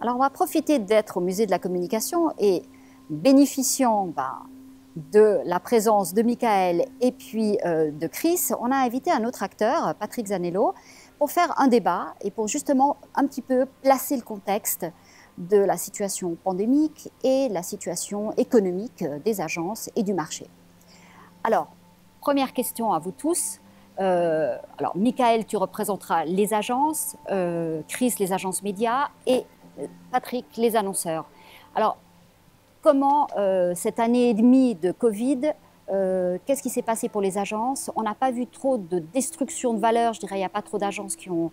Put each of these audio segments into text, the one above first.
Alors on va profiter d'être au musée de la communication et bénéficiant de la présence de Michael et puis de Chris, on a invité un autre acteur, Patrick Zanello, pour faire un débat et pour justement un petit peu placer le contexte de la situation pandémique et la situation économique des agences et du marché. Alors, première question à vous tous. Alors, Michael, tu représenteras les agences, Chris, les agences médias et Patrick, les annonceurs. Alors, comment cette année et demie de Covid, qu'est-ce qui s'est passé pour les agences? On n'a pas vu trop de destruction de valeur, je dirais, il n'y a pas trop d'agences qui ont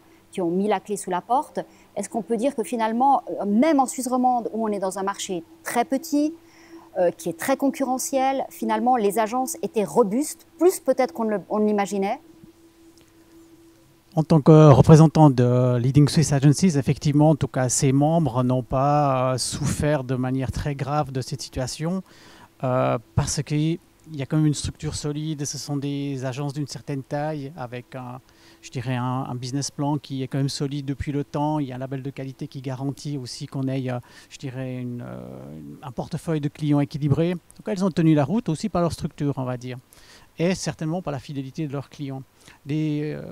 mis la clé sous la porte. Est-ce qu'on peut dire que finalement, même en Suisse romande, où on est dans un marché très petit, qui est très concurrentiel, finalement, les agences étaient robustes, plus peut-être qu'on ne l'imaginait? En tant que représentant de Leading Swiss Agencies, effectivement, en tout cas, ses membres n'ont pas souffert de manière très grave de cette situation parce qu'il y a quand même une structure solide. Ce sont des agences d'une certaine taille avec je dirais un business plan qui est quand même solide depuis le temps. Il y a un label de qualité qui garantit aussi qu'on ait, je dirais, un portefeuille de clients équilibré. Donc elles ont tenu la route aussi par leur structure, on va dire, et certainement par la fidélité de leurs clients.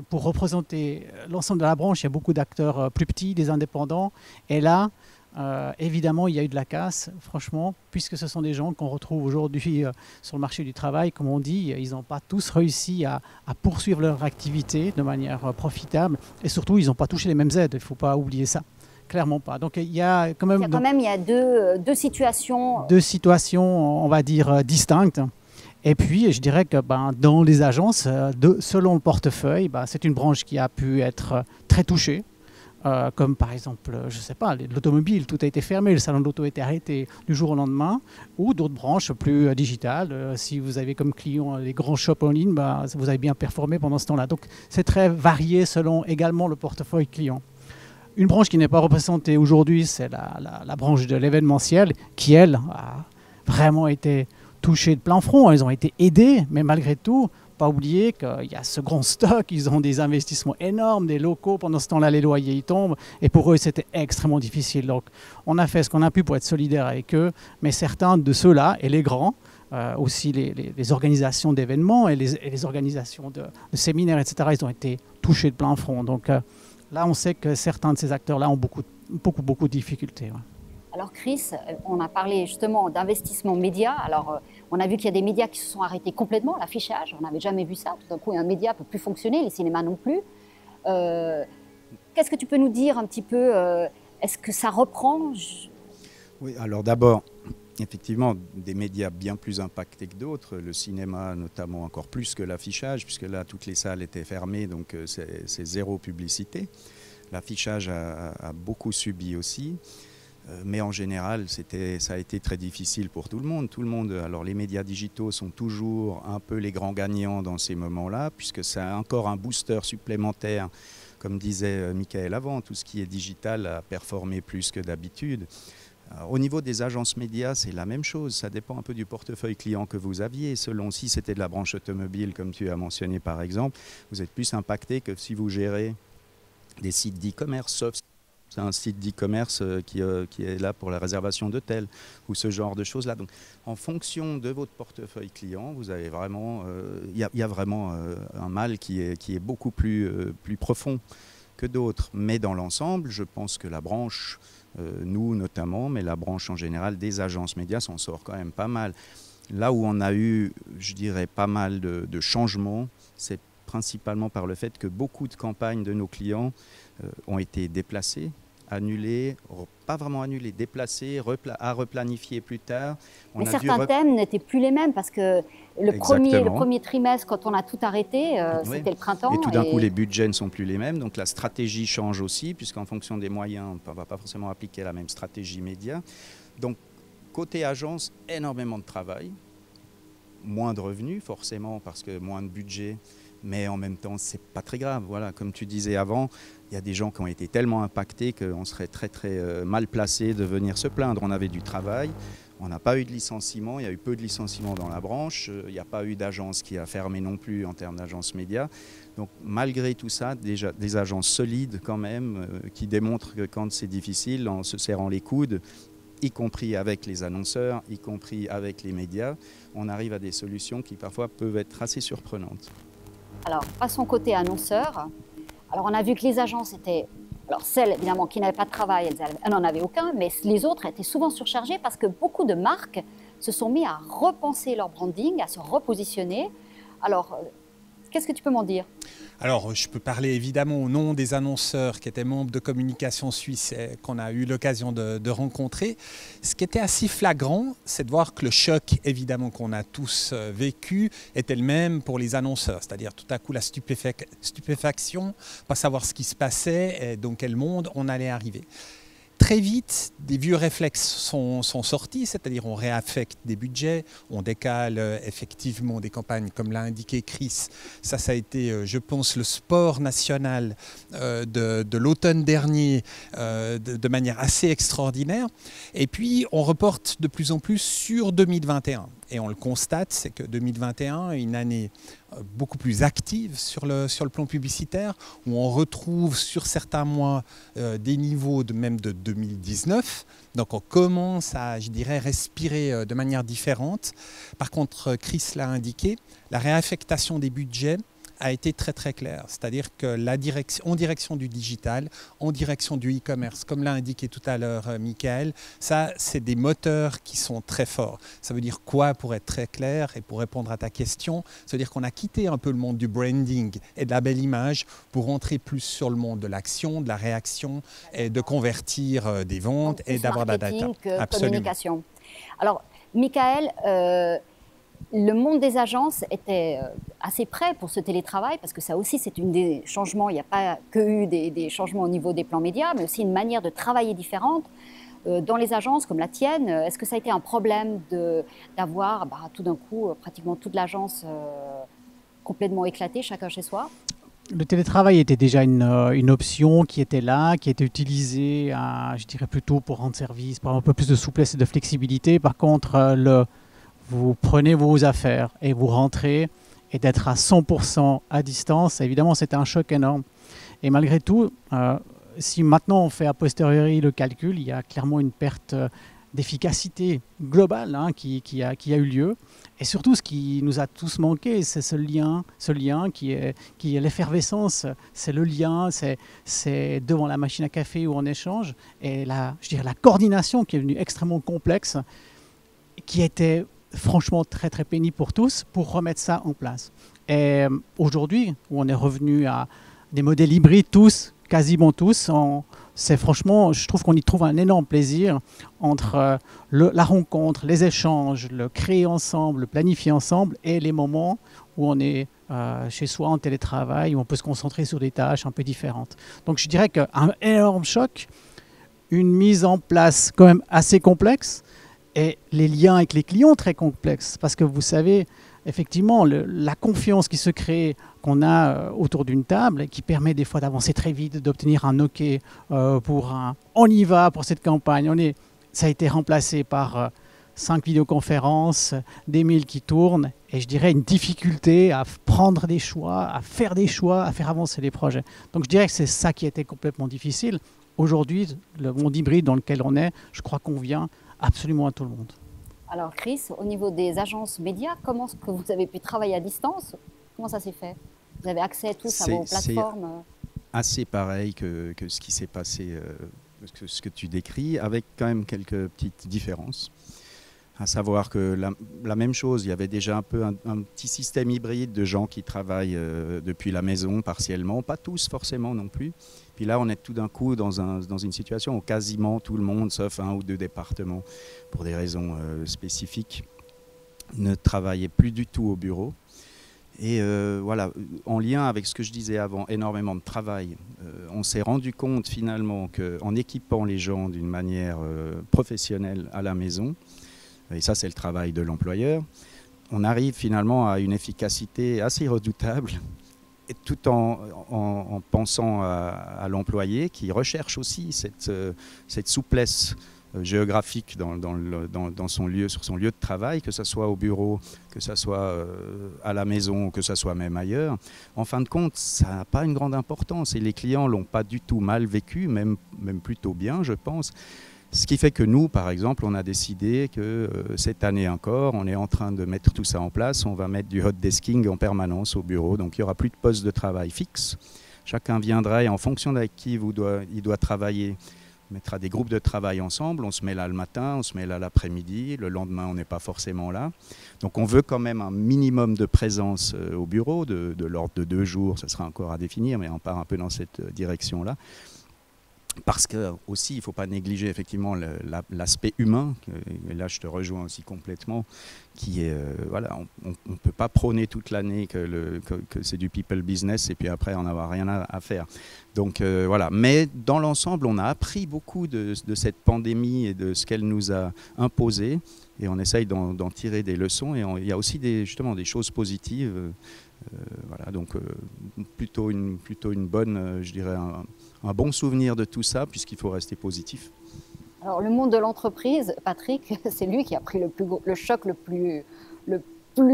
Pour représenter l'ensemble de la branche, il y a beaucoup d'acteurs plus petits, des indépendants. Et là, évidemment, il y a eu de la casse, franchement, puisque ce sont des gens qu'on retrouve aujourd'hui sur le marché du travail. Comme on dit, ils n'ont pas tous réussi à poursuivre leur activité de manière profitable. Et surtout, ils n'ont pas touché les mêmes aides. Il ne faut pas oublier ça. Clairement pas. Donc il y a quand même, deux situations. Deux situations, on va dire, distinctes. Et puis, je dirais que dans les agences, selon le portefeuille, c'est une branche qui a pu être très touchée. Comme par exemple, je ne sais pas, l'automobile, tout a été fermé, le salon de l'auto a été arrêté du jour au lendemain, ou d'autres branches plus digitales. Si vous avez comme client les grands shops en ligne, vous avez bien performé pendant ce temps-là. Donc c'est très varié selon également le portefeuille client. Une branche qui n'est pas représentée aujourd'hui, c'est la branche de l'événementiel, qui elle a vraiment été touchés de plein front. Ils ont été aidés, mais malgré tout, pas oublier qu'il y a ce grand stock, ils ont des investissements énormes, des locaux, pendant ce temps-là les loyers ils tombent, et pour eux c'était extrêmement difficile. Donc on a fait ce qu'on a pu pour être solidaire avec eux, mais certains de ceux-là, et les grands, aussi les organisations d'événements et les organisations de séminaires, etc., ils ont été touchés de plein front. Donc là on sait que certains de ces acteurs-là ont beaucoup de difficultés. Ouais. Alors Chris, on a parlé justement d'investissement média. Alors on a vu qu'il y a des médias qui se sont arrêtés complètement, l'affichage, on n'avait jamais vu ça. Tout d'un coup, un média ne peut plus fonctionner, les cinémas non plus. Qu'est-ce que tu peux nous dire un petit peu? Est-ce que ça reprend? Oui, alors d'abord, effectivement, des médias bien plus impactés que d'autres. Le cinéma, notamment, encore plus que l'affichage, puisque là, toutes les salles étaient fermées, donc c'est zéro publicité. L'affichage a beaucoup subi aussi. Mais en général, ça a été très difficile pour tout le monde. Alors les médias digitaux sont toujours un peu les grands gagnants dans ces moments-là, puisque c'est encore un booster supplémentaire. Comme disait Michael avant, tout ce qui est digital a performé plus que d'habitude. Au niveau des agences médias, c'est la même chose. Ça dépend un peu du portefeuille client que vous aviez. Selon si c'était de la branche automobile, comme tu as mentionné par exemple, vous êtes plus impacté que si vous gérez des sites d'e-commerce, sauf c'est un site d'e-commerce qui est là pour la réservation d'hôtels ou ce genre de choses-là. Donc, en fonction de votre portefeuille client, vous avez vraiment, y a vraiment un mal qui est beaucoup plus profond que d'autres. Mais dans l'ensemble, je pense que la branche, nous notamment, mais la branche en général des agences médias s'en sort quand même pas mal. Là où on a eu, je dirais, pas mal de changements, c'est principalement par le fait que beaucoup de campagnes de nos clients ont été déplacées, annulées, pas vraiment annulées, déplacées, à replanifier plus tard. Mais certains thèmes n'étaient plus les mêmes parce que le premier trimestre, quand on a tout arrêté, c'était le printemps. Et tout d'un coup, les budgets ne sont plus les mêmes, donc la stratégie change aussi, puisqu'en fonction des moyens, on ne va pas forcément appliquer la même stratégie média. Donc, côté agence, énormément de travail, moins de revenus forcément parce que moins de budget. Mais en même temps, c'est pas très grave. Voilà, comme tu disais avant, il y a des gens qui ont été tellement impactés qu'on serait très mal placé de venir se plaindre. On avait du travail, On n'a pas eu de licenciement, il y a eu peu de licenciements dans la branche, il n'y a pas eu d'agence qui a fermé non plus en termes d'agence média. Donc malgré tout ça, déjà des agences solides quand même, qui démontrent que quand c'est difficile, en se serrant les coudes, y compris avec les annonceurs, y compris avec les médias, on arrive à des solutions qui parfois peuvent être assez surprenantes. Alors, passons côté annonceur. Alors, on a vu que les agences étaient... Alors, celles, évidemment, qui n'avaient pas de travail, elles n'en avaient aucun, mais les autres étaient souvent surchargées parce que beaucoup de marques se sont mis à repenser leur branding, à se repositionner. Alors, qu'est-ce que tu peux m'en dire ? Alors, je peux parler évidemment au nom des annonceurs qui étaient membres de Communication Suisse et qu'on a eu l'occasion de rencontrer. Ce qui était assez flagrant, c'est de voir que le choc, évidemment, qu'on a tous vécu était le même pour les annonceurs. C'est-à-dire tout à coup la stupéfaction, pas savoir ce qui se passait et dans quel monde on allait arriver. Très vite, des vieux réflexes sont sortis, c'est-à-dire on réaffecte des budgets, on décale effectivement des campagnes, comme l'a indiqué Chris. Ça a été, je pense, le sport national de l'automne dernier de manière assez extraordinaire. Et puis, on reporte de plus en plus sur 2021. Et on le constate, c'est que 2021 est une année beaucoup plus active sur le plan publicitaire, où on retrouve sur certains mois des niveaux même de 2019. Donc on commence à, je dirais, respirer de manière différente. Par contre, Chris l'a indiqué, la réaffectation des budgets a été très très claire. C'est-à-dire que en direction du digital, en direction du e-commerce, comme l'a indiqué tout à l'heure Michael, ça c'est des moteurs qui sont très forts. Ça veut dire quoi pour être très clair et pour répondre à ta question? Ça veut dire qu'on a quitté un peu le monde du branding et de la belle image pour rentrer plus sur le monde de l'action, de la réaction et de convertir des ventes et d'avoir de la data. Absolument. Communication. Alors, Michael, le monde des agences était assez prêt pour ce télétravail parce que ça aussi c'est une des changements, il n'y a pas que eu des changements au niveau des plans médias, mais aussi une manière de travailler différente. Dans les agences comme la tienne, est-ce que ça a été un problème d'avoir tout d'un coup pratiquement toute l'agence complètement éclatée, chacun chez soi ? Le télétravail était déjà une option qui était là, qui était utilisée, je dirais plutôt pour rendre service, pour avoir un peu plus de souplesse et de flexibilité. Par contre, vous prenez vos affaires et vous rentrez, et d'être à 100% à distance, évidemment, c'était un choc énorme. Et malgré tout, si maintenant on fait a posteriori le calcul, il y a clairement une perte d'efficacité globale qui a eu lieu. Et surtout, ce qui nous a tous manqué, c'est ce lien qui est l'effervescence, c'est le lien, c'est devant la machine à café où on échange, et je dirais la coordination qui est devenue extrêmement complexe, qui était franchement très très pénible pour tous, pour remettre ça en place. Et aujourd'hui, où on est revenu à des modèles hybrides quasiment tous, c'est franchement, je trouve qu'on y trouve un énorme plaisir entre la rencontre, les échanges, le créer ensemble, le planifier ensemble, et les moments où on est chez soi en télétravail, où on peut se concentrer sur des tâches un peu différentes. Donc je dirais qu'un énorme choc, une mise en place quand même assez complexe, et les liens avec les clients très complexes, parce que vous savez, effectivement, la confiance qui se crée, qu'on a autour d'une table, et qui permet des fois d'avancer très vite, d'obtenir un OK on y va pour cette campagne. Ça a été remplacé par 5 vidéoconférences, des mails qui tournent, et je dirais une difficulté à prendre des choix, à faire des choix, à faire avancer les projets. Donc je dirais que c'est ça qui était complètement difficile. Aujourd'hui, le monde hybride dans lequel on est, je crois qu'on vient absolument à tout le monde. Alors Chris, au niveau des agences médias, comment est-ce que vous avez pu travailler à distance? Comment ça s'est fait? Vous avez accès tous à vos plateformes? C'est assez pareil que ce qui s'est passé, ce que tu décris, avec quand même quelques petites différences. À savoir que la même chose, il y avait déjà un peu un petit système hybride de gens qui travaillent depuis la maison partiellement, pas tous forcément non plus. Puis là, on est tout d'un coup dans une situation où quasiment tout le monde, sauf 1 ou 2 départements, pour des raisons spécifiques, ne travaillait plus du tout au bureau. Et voilà, en lien avec ce que je disais avant, énormément de travail, on s'est rendu compte finalement qu'en équipant les gens d'une manière professionnelle à la maison, et ça c'est le travail de l'employeur, on arrive finalement à une efficacité assez redoutable, et tout en pensant à l'employé qui recherche aussi cette souplesse géographique sur son lieu de travail, que ce soit au bureau, que ce soit à la maison, que ce soit même ailleurs. En fin de compte, ça n'a pas une grande importance et les clients ne l'ont pas du tout mal vécu, même plutôt bien, je pense. Ce qui fait que nous, par exemple, on a décidé que cette année encore, on est en train de mettre tout ça en place. On va mettre du hot desking en permanence au bureau. Donc il n'y aura plus de poste de travail fixe. Chacun viendra et en fonction d'avec qui il doit travailler, on mettra des groupes de travail ensemble. On se met là le matin, on se met là l'après-midi. Le lendemain, on n'est pas forcément là. Donc on veut quand même un minimum de présence au bureau, de l'ordre de 2 jours. Ça sera encore à définir, mais on part un peu dans cette direction-là. Parce que aussi, il ne faut pas négliger effectivement l'aspect humain, et là je te rejoins aussi complètement, qui est, voilà, on ne peut pas prôner toute l'année que c'est du people business et puis après on n'aura rien à faire. Donc voilà, mais dans l'ensemble, on a appris beaucoup de cette pandémie et de ce qu'elle nous a imposé, et on essaye d'en tirer des leçons, et il y a aussi justement des choses positives. Voilà, donc plutôt une bonne, je dirais, un bon souvenir de tout ça, puisqu'il faut rester positif. Alors le monde de l'entreprise, Patrick, c'est lui qui a pris le choc le plus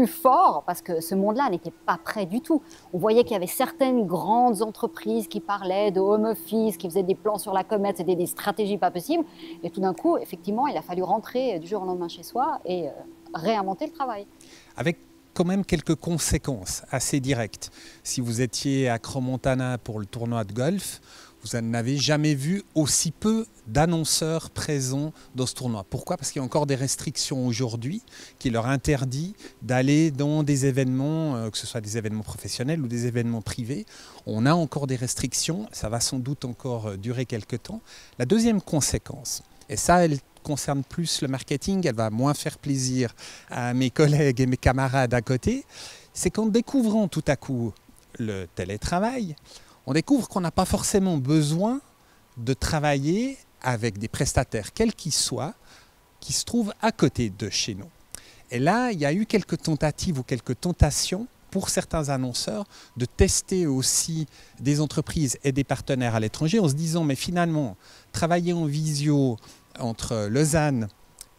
fort, parce que ce monde-là n'était pas prêt du tout. On voyait qu'il y avait certaines grandes entreprises qui parlaient de home office, qui faisaient des plans sur la comète, c'était des stratégies pas possibles. Et tout d'un coup, effectivement, il a fallu rentrer du jour au lendemain chez soi et réinventer le travail. Avec quand même quelques conséquences assez directes. Si vous étiez à Crans-Montana pour le tournoi de golf, vous n'avez jamais vu aussi peu d'annonceurs présents dans ce tournoi. Pourquoi? Parce qu'il y a encore des restrictions aujourd'hui qui leur interdisent d'aller dans des événements, que ce soit des événements professionnels ou des événements privés. On a encore des restrictions, ça va sans doute encore durer quelques temps. La deuxième conséquence, et ça, elle concerne plus le marketing, elle va moins faire plaisir à mes collègues et mes camarades à côté, c'est qu'en découvrant tout à coup le télétravail, on découvre qu'on n'a pas forcément besoin de travailler avec des prestataires, quels qu'ils soient, qui se trouvent à côté de chez nous. Et là, il y a eu quelques tentatives ou quelques tentations pour certains annonceurs de tester aussi des entreprises et des partenaires à l'étranger en se disant, mais finalement, travailler en visio entre Lausanne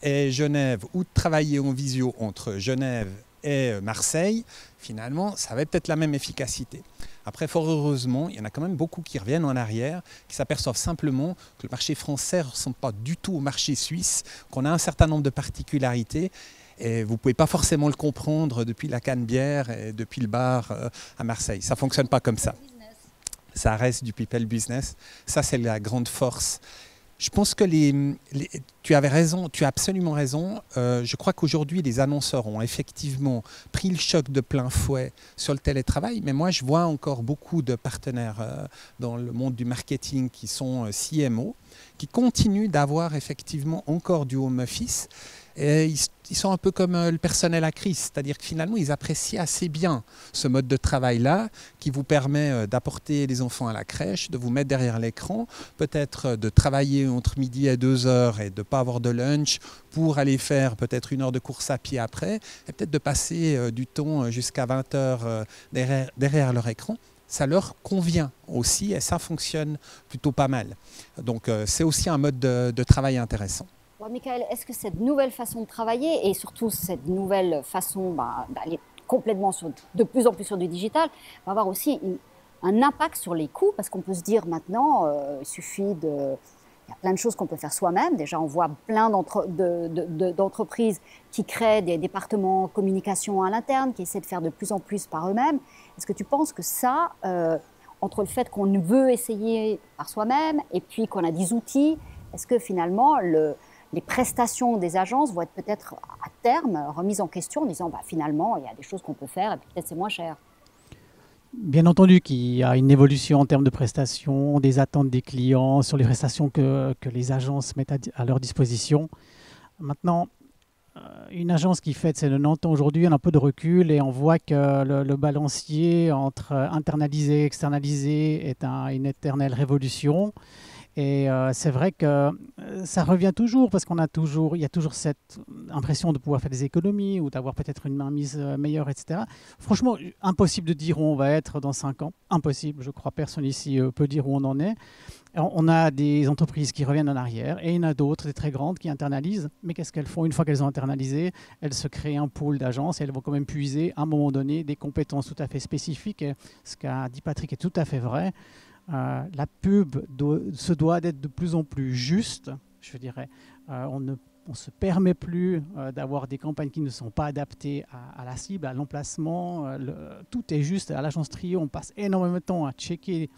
et Genève ou de travailler en visio entre Genève et Marseille, finalement, ça avait peut-être la même efficacité. Après, fort heureusement, il y en a quand même beaucoup qui reviennent en arrière, qui s'aperçoivent simplement que le marché français ne ressemble pas du tout au marché suisse, qu'on a un certain nombre de particularités. Et vous ne pouvez pas forcément le comprendre depuis la Canebière et depuis le bar à Marseille. Ça ne fonctionne pas comme ça. Ça reste du people business. Ça, c'est la grande force. Je pense que tu avais raison, tu as absolument raison. Je crois qu'aujourd'hui, les annonceurs ont effectivement pris le choc de plein fouet sur le télétravail. Mais moi, je vois encore beaucoup de partenaires dans le monde du marketing qui sont CMO, qui continuent d'avoir effectivement encore du home office. Et ils sont un peu comme le personnel à crise, c'est-à-dire que finalement, ils apprécient assez bien ce mode de travail-là qui vous permet d'apporter les enfants à la crèche, de vous mettre derrière l'écran, peut-être de travailler entre midi et 2 heures et de ne pas avoir de lunch pour aller faire peut-être 1 heure de course à pied après, et peut-être de passer du temps jusqu'à 20 heures derrière leur écran. Ça leur convient aussi et ça fonctionne plutôt pas mal. Donc c'est aussi un mode de travail intéressant. Alors, Michael, est-ce que cette nouvelle façon de travailler et surtout cette nouvelle façon d'aller complètement de plus en plus sur du digital va avoir aussi un impact sur les coûts? Parce qu'on peut se dire maintenant, il suffit de... Il y a plein de choses qu'on peut faire soi-même. Déjà, on voit plein d'entreprises qui créent des départements communication à l'interne, qui essaient de faire de plus en plus par eux-mêmes. Est-ce que tu penses que ça, entre le fait qu'on veut essayer par soi-même et puis qu'on a des outils, est-ce que finalement les prestations des agences vont être peut-être à terme remises en question en disant finalement il y a des choses qu'on peut faire et peut-être c'est moins cher? Bien entendu qu'il y a une évolution en termes de prestations, des attentes des clients sur les prestations que les agences mettent à leur disposition. Maintenant, une agence qui fête ses 90 ans aujourd'hui, on a un peu de recul et on voit que le balancier entre internaliser et externaliser est une éternelle révolution. Et c'est vrai que ça revient toujours parce il y a toujours cette impression de pouvoir faire des économies ou d'avoir peut-être une mainmise meilleure, etc. Franchement, impossible de dire où on va être dans 5 ans. Impossible, je crois. Personne ici peut dire où on en est. On a des entreprises qui reviennent en arrière et il y en a d'autres, des très grandes, qui internalisent. Mais qu'est-ce qu'elles font? Une fois qu'elles ont internalisé, elles se créent un pool d'agences et elles vont quand même puiser à un moment donné des compétences tout à fait spécifiques. Et ce qu'a dit Patrick est tout à fait vrai. La pub se doit d'être de plus en plus juste, je dirais. On ne se permet plus d'avoir des campagnes qui ne sont pas adaptées à la cible, à l'emplacement. Tout est juste. À l'agence Trio, on passe énormément de temps à checker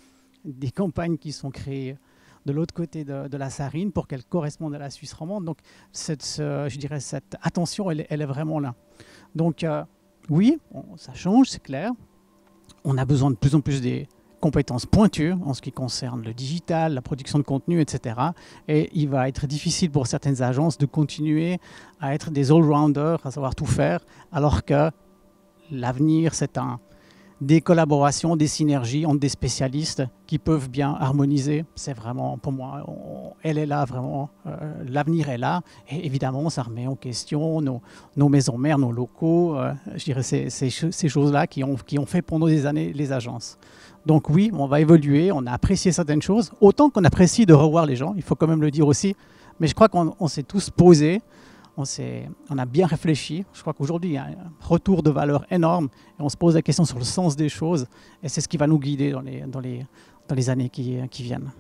des campagnes qui sont créées de l'autre côté de la Sarine pour qu'elles correspondent à la Suisse romande. Donc, je dirais cette attention, elle est vraiment là. Donc, oui, ça change, c'est clair. On a besoin de plus en plus des compétences pointues en ce qui concerne le digital, la production de contenu, etc. Et il va être difficile pour certaines agences de continuer à être des all-rounders, à savoir tout faire, alors que l'avenir, c'est des collaborations, des synergies entre des spécialistes qui peuvent bien harmoniser. C'est vraiment, pour moi, elle est là vraiment, l'avenir est là. Et évidemment, ça remet en question nos maisons mères, nos locaux, je dirais ces choses-là qui ont fait pendant des années les agences. Donc oui, on va évoluer, on a apprécié certaines choses, autant qu'on apprécie de revoir les gens, il faut quand même le dire aussi. Mais je crois qu'on s'est tous posés, on a bien réfléchi. Je crois qu'aujourd'hui, il y a un retour de valeur énorme et on se pose la question sur le sens des choses. Et c'est ce qui va nous guider dans les années qui viennent.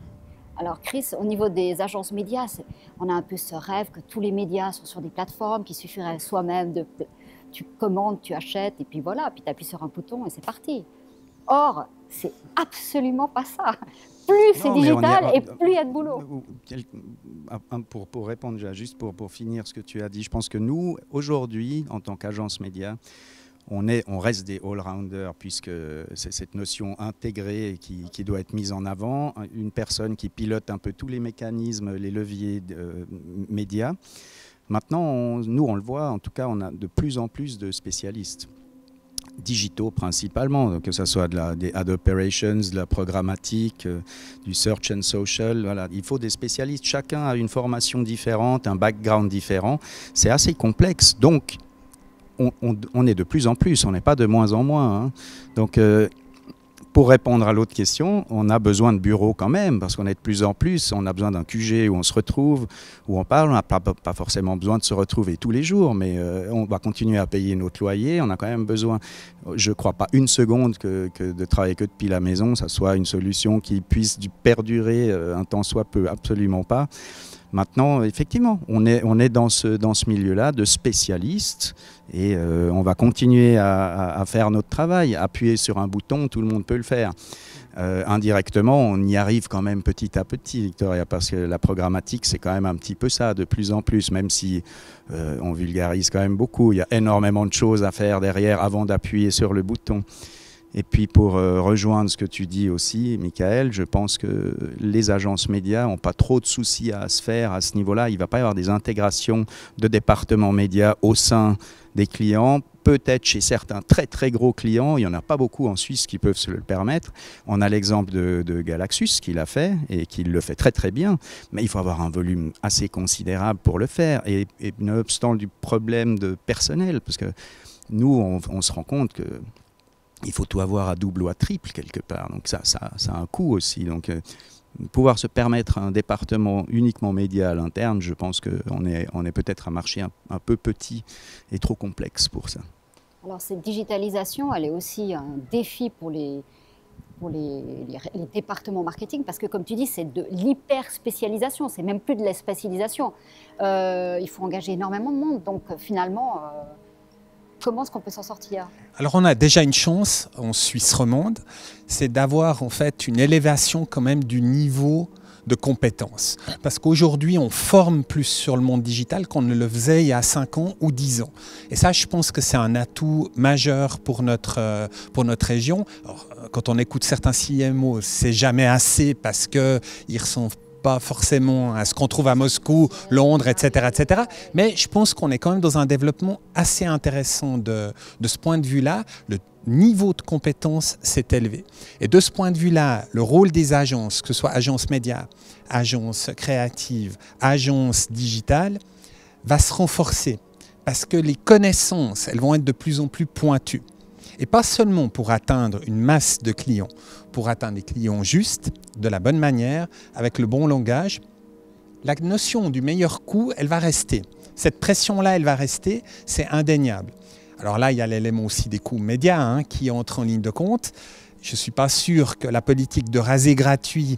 Alors Chris, au niveau des agences médias, on a un peu ce rêve que tous les médias sont sur des plateformes, qu'il suffirait soi-même tu commandes, tu achètes et puis voilà, puis tu appuies sur un bouton et c'est parti. Or, c'est absolument pas ça. Plus c'est digital et plus il y a de boulot. Pour répondre, juste pour finir ce que tu as dit, je pense que nous, aujourd'hui, en tant qu'agence média, on reste des all-rounders puisque c'est cette notion intégrée qui doit être mise en avant. Une personne qui pilote un peu tous les mécanismes, les leviers médias. Maintenant, nous, on le voit, en tout cas, on a de plus en plus de spécialistes digitaux principalement, que ce soit des ad operations, de la programmatique, du search and social. Voilà. Il faut des spécialistes. Chacun a une formation différente, un background différent. C'est assez complexe. Donc, on est de plus en plus, on n'est pas de moins en moins. Hein. Donc, pour répondre à l'autre question, on a besoin de bureaux quand même, parce qu'on est de plus en plus, on a besoin d'un QG où on se retrouve, où on parle, on n'a pas forcément besoin de se retrouver tous les jours, mais on va continuer à payer notre loyer, on a quand même besoin, je ne crois pas une seconde que de travailler que depuis la maison, ça soit une solution qui puisse perdurer un temps soit peu, absolument pas. Maintenant, effectivement, on est dans ce milieu-là de spécialistes et on va continuer à faire notre travail. Appuyer sur un bouton, tout le monde peut le faire. Indirectement, on y arrive quand même petit à petit, Victoria, parce que la programmatique, c'est quand même un petit peu ça, de plus en plus, même si on vulgarise quand même beaucoup. Il y a énormément de choses à faire derrière avant d'appuyer sur le bouton. Et puis pour rejoindre ce que tu dis aussi, Michael, je pense que les agences médias n'ont pas trop de soucis à se faire à ce niveau-là. Il ne va pas y avoir des intégrations de départements médias au sein des clients. Peut-être chez certains très très gros clients, il n'y en a pas beaucoup en Suisse qui peuvent se le permettre. On a l'exemple de Galaxus qui l'a fait et qui le fait très très bien, mais il faut avoir un volume assez considérable pour le faire. Et nonobstant du problème de personnel, parce que nous on se rend compte que il faut tout avoir à double ou à triple quelque part, donc ça a un coût aussi. Donc pouvoir se permettre un département uniquement média à l'interne, je pense qu'on est peut-être un marché un peu petit et trop complexe pour ça. Alors cette digitalisation, elle est aussi un défi pour les départements marketing, parce que comme tu dis, c'est de l'hyper-spécialisation, c'est même plus de la spécialisation. Il faut engager énormément de monde, donc finalement... Comment est-ce qu'on peut s'en sortir? Alors on a déjà une chance en Suisse romande, c'est d'avoir en fait une élévation quand même du niveau de compétences. Parce qu'aujourd'hui, on forme plus sur le monde digital qu'on ne le faisait il y a 5 ans ou 10 ans. Et ça, je pense que c'est un atout majeur pour notre région. Alors, quand on écoute certains CMO, c'est jamais assez parce qu'ils sont pas forcément à ce qu'on trouve à Moscou, Londres, etc., etc. Mais je pense qu'on est quand même dans un développement assez intéressant de ce point de vue-là. Le niveau de compétence s'est élevé. Et de ce point de vue-là, le rôle des agences, que ce soit agences médias, agences créatives, agences digitales, va se renforcer. Parce que les connaissances, elles vont être de plus en plus pointues. Et pas seulement pour atteindre une masse de clients, pour atteindre des clients justes, de la bonne manière, avec le bon langage. La notion du meilleur coût, elle va rester. Cette pression-là, elle va rester, c'est indéniable. Alors là, il y a l'élément aussi des coûts médias qui entrent en ligne de compte. Je ne suis pas sûr que la politique de raser gratis,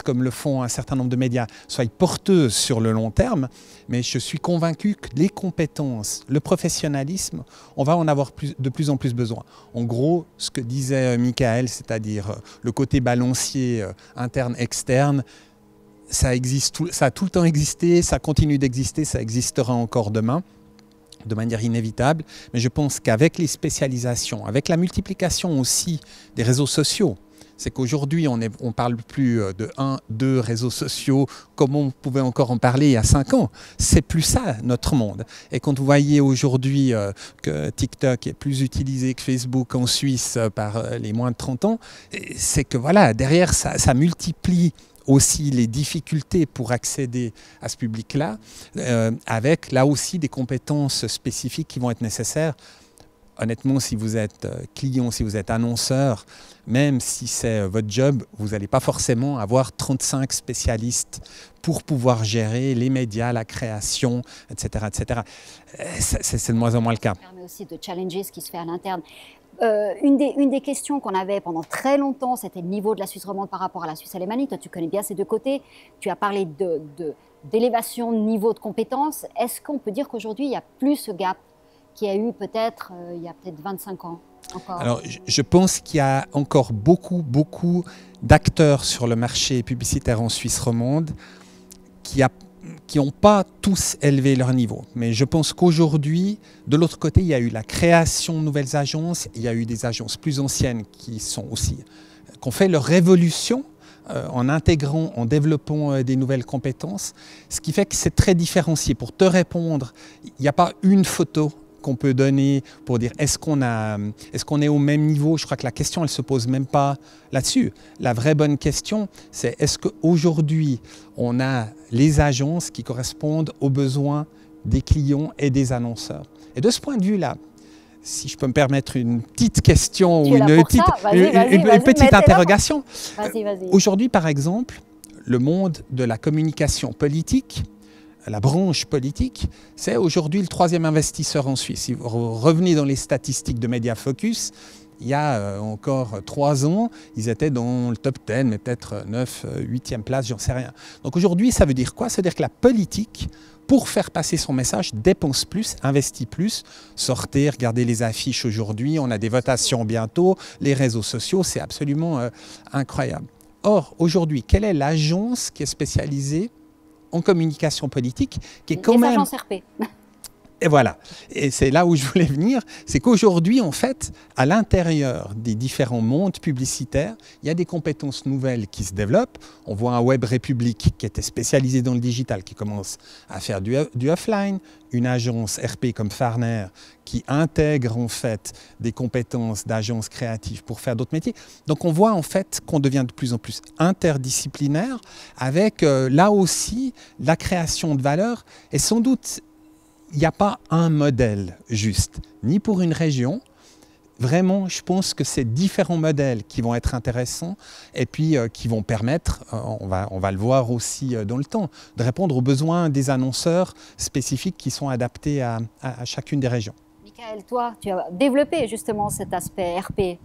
comme le font un certain nombre de médias, soit porteuse sur le long terme, mais je suis convaincu que les compétences, le professionnalisme, on va en avoir de plus en plus besoin. En gros, ce que disait Michael, c'est-à-dire le côté balancier interne-externe, ça a tout le temps existé, ça continue d'exister, ça existera encore demain, de manière inévitable, mais je pense qu'avec les spécialisations, avec la multiplication aussi des réseaux sociaux, c'est qu'aujourd'hui on ne parle plus de 1, 2 réseaux sociaux comme on pouvait encore en parler il y a 5 ans. C'est plus ça notre monde. Et quand vous voyez aujourd'hui que TikTok est plus utilisé que Facebook en Suisse par les moins de 30 ans, c'est que voilà, derrière ça multiplie aussi les difficultés pour accéder à ce public-là, avec là aussi des compétences spécifiques qui vont être nécessaires. Honnêtement, si vous êtes client, si vous êtes annonceur, même si c'est votre job, vous n'allez pas forcément avoir 35 spécialistes pour pouvoir gérer les médias, la création, etc. etc. C'est de moins en moins le cas. Ça permet aussi de challenger ce qui se fait à l'interne. Une des questions qu'on avait pendant très longtemps, c'était le niveau de la Suisse romande par rapport à la Suisse alémanique. Toi, tu connais bien ces deux côtés. Tu as parlé d'élévation de niveau de compétences. Est-ce qu'on peut dire qu'aujourd'hui, il n'y a plus ce gap qu'il y a eu peut-être il y a peut-être 25 ans encore? Alors, je pense qu'il y a encore beaucoup d'acteurs sur le marché publicitaire en Suisse romande qui n'ont pas tous élevé leur niveau. Mais je pense qu'aujourd'hui, de l'autre côté, il y a eu la création de nouvelles agences, il y a eu des agences plus anciennes qui ont fait leur révolution en intégrant, en développant des nouvelles compétences, ce qui fait que c'est très différencié. Pour te répondre, il n'y a pas une photo qu'on peut donner pour dire est-ce qu'on est au même niveau. Je crois que la question, elle ne se pose même pas là-dessus. La vraie bonne question, c'est est-ce qu'aujourd'hui, on a les agences qui correspondent aux besoins des clients et des annonceurs. Et de ce point de vue-là, si je peux me permettre une petite question ou une petite interrogation. Vas-y. Aujourd'hui, par exemple, le monde de la communication politique, la branche politique, c'est aujourd'hui le 3e investisseur en Suisse. Si vous revenez dans les statistiques de Mediafocus, il y a encore 3 ans, ils étaient dans le top 10, mais peut-être 9, 8e place, j'en sais rien. Donc aujourd'hui, ça veut dire quoi? Ça veut dire que la politique, pour faire passer son message, dépense plus, investit plus. Sortez, regardez les affiches aujourd'hui, on a des votations bientôt, les réseaux sociaux, c'est absolument incroyable. Or, aujourd'hui, quelle est l'agence qui est spécialisée en communication politique, qui est quand même... Les agences RP. Et voilà. Et c'est là où je voulais venir. C'est qu'aujourd'hui, en fait, à l'intérieur des différents mondes publicitaires, il y a des compétences nouvelles qui se développent. On voit un Web République qui était spécialisé dans le digital, qui commence à faire du offline. Une agence RP comme Farner qui intègre en fait des compétences d'agences créatives pour faire d'autres métiers. Donc on voit en fait qu'on devient de plus en plus interdisciplinaire avec là aussi la création de valeur. Et sans doute, il n'y a pas un modèle juste, ni pour une région. Vraiment, je pense que c'est différents modèles qui vont être intéressants et puis qui vont permettre, on va le voir aussi dans le temps, de répondre aux besoins des annonceurs spécifiques qui sont adaptés à chacune des régions. Michael, toi, tu as développé justement cet aspect RP